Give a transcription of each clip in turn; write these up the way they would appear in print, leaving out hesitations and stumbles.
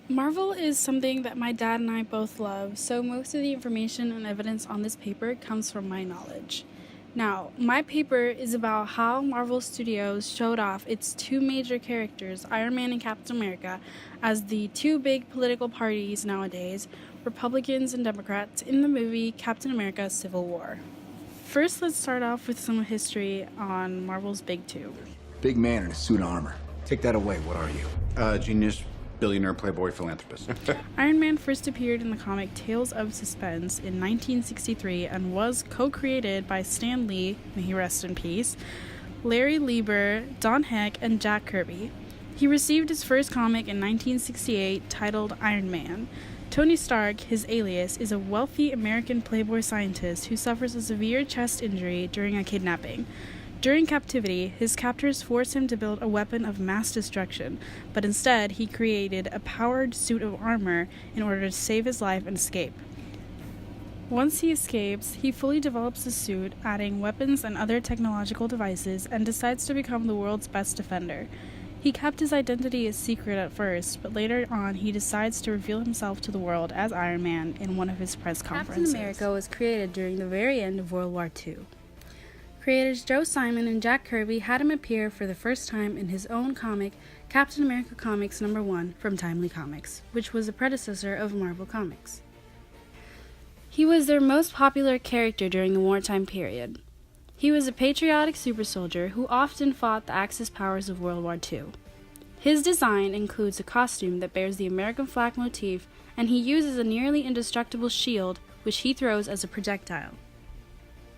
Marvel is something that my dad and I both love, so most of the information and evidence on this paper comes from my knowledge. Now, my paper is about how Marvel Studios showed off its two major characters, Iron Man and Captain America, as the two big political parties nowadays, Republicans and Democrats, in the movie Captain America Civil War. First, let's start off with some history on Marvel's big two. Big man in a suit of armor. Take that away, what are you? Genius, billionaire, playboy, philanthropist. Iron Man first appeared in the comic Tales of Suspense in 1963 and was co-created by Stan Lee, may he rest in peace, Larry Lieber, Don Heck, and Jack Kirby. He received his first comic in 1968 titled Iron Man. Tony Stark, his alias, is a wealthy American playboy scientist who suffers a severe chest injury during a kidnapping. During captivity, his captors force him to build a weapon of mass destruction, but instead he created a powered suit of armor in order to save his life and escape. Once he escapes, he fully develops the suit, adding weapons and other technological devices, and decides to become the world's best defender. He kept his identity a secret at first, but later on he decides to reveal himself to the world as Iron Man in one of his press conferences. Captain America was created during the very end of World War II. Creators Joe Simon and Jack Kirby had him appear for the first time in his own comic, Captain America Comics #1 from Timely Comics, which was a predecessor of Marvel Comics. He was their most popular character during the wartime period. He was a patriotic super soldier who often fought the Axis powers of World War II. His design includes a costume that bears the American flag motif, and he uses a nearly indestructible shield, which he throws as a projectile.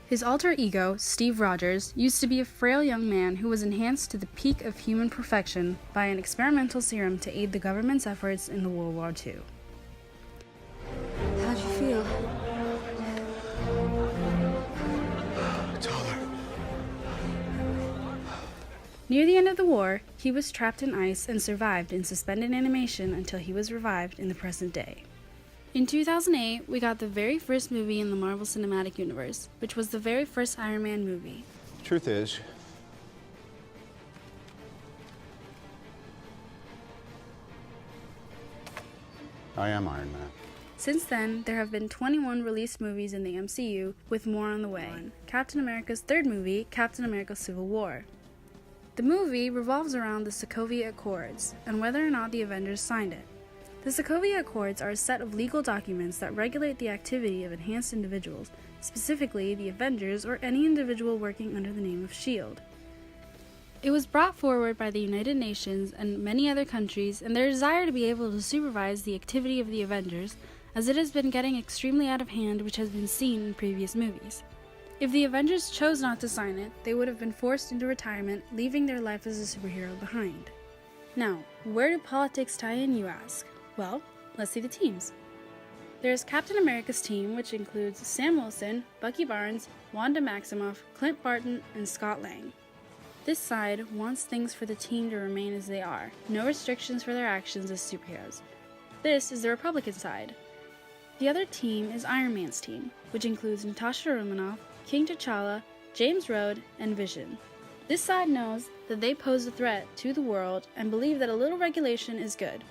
His alter ego, Steve Rogers, used to be a frail young man who was enhanced to the peak of human perfection by an experimental serum to aid the government's efforts in the World War II. How'd you feel? Taller. Near the end of the war, he was trapped in ice and survived in suspended animation until he was revived in the present day. In 2008, we got the very first movie in the Marvel Cinematic Universe, which was the very first Iron Man movie. Truth is, I am Iron Man. Since then, there have been 21 released movies in the MCU, with more on the way. Captain America's third movie, Captain America Civil War. The movie revolves around the Sokovia Accords, and whether or not the Avengers signed it. The Sokovia Accords are a set of legal documents that regulate the activity of enhanced individuals, specifically the Avengers or any individual working under the name of S.H.I.E.L.D. It was brought forward by the United Nations and many other countries in their desire to be able to supervise the activity of the Avengers, as it has been getting extremely out of hand, which has been seen in previous movies. If the Avengers chose not to sign it, they would have been forced into retirement, leaving their life as a superhero behind. Now, where do politics tie in, you ask? Well, let's see the teams. There's Captain America's team, which includes Sam Wilson, Bucky Barnes, Wanda Maximoff, Clint Barton, and Scott Lang. This side wants things for the team to remain as they are, no restrictions for their actions as superheroes. This is the Republican side. The other team is Iron Man's team, which includes Natasha Romanoff, King T'Challa, James Rhodes, and Vision. This side knows that they pose a threat to the world and believe that a little regulation is good.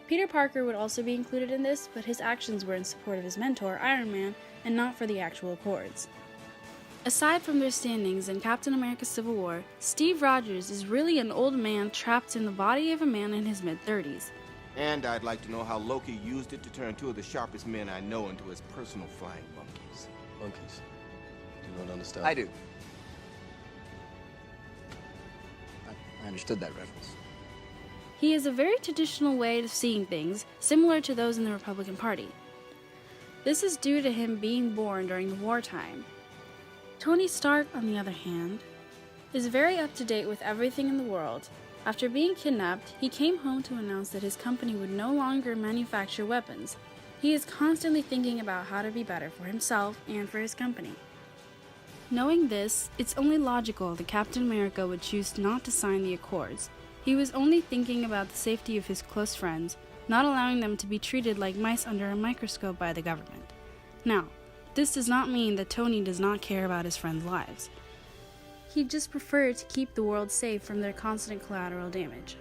Peter Parker would also be included in this, but his actions were in support of his mentor, Iron Man, and not for the actual Accords. Aside from their standings in Captain America Civil War, Steve Rogers is really an old man trapped in the body of a man in his mid-30s. And I'd like to know how Loki used it to turn two of the sharpest men I know into his personal flying monkeys. Monkeys? Do not understand. I do. I understood that reference. He has a very traditional way of seeing things, similar to those in the Republican Party. This is due to him being born during the wartime. Tony Stark, on the other hand, is very up-to-date with everything in the world. After being kidnapped, he came home to announce that his company would no longer manufacture weapons. He is constantly thinking about how to be better for himself and for his company. Knowing this, it's only logical that Captain America would choose not to sign the Accords. He was only thinking about the safety of his close friends, not allowing them to be treated like mice under a microscope by the government. Now, this does not mean that Tony does not care about his friends' lives. He'd just prefer to keep the world safe from their constant collateral damage.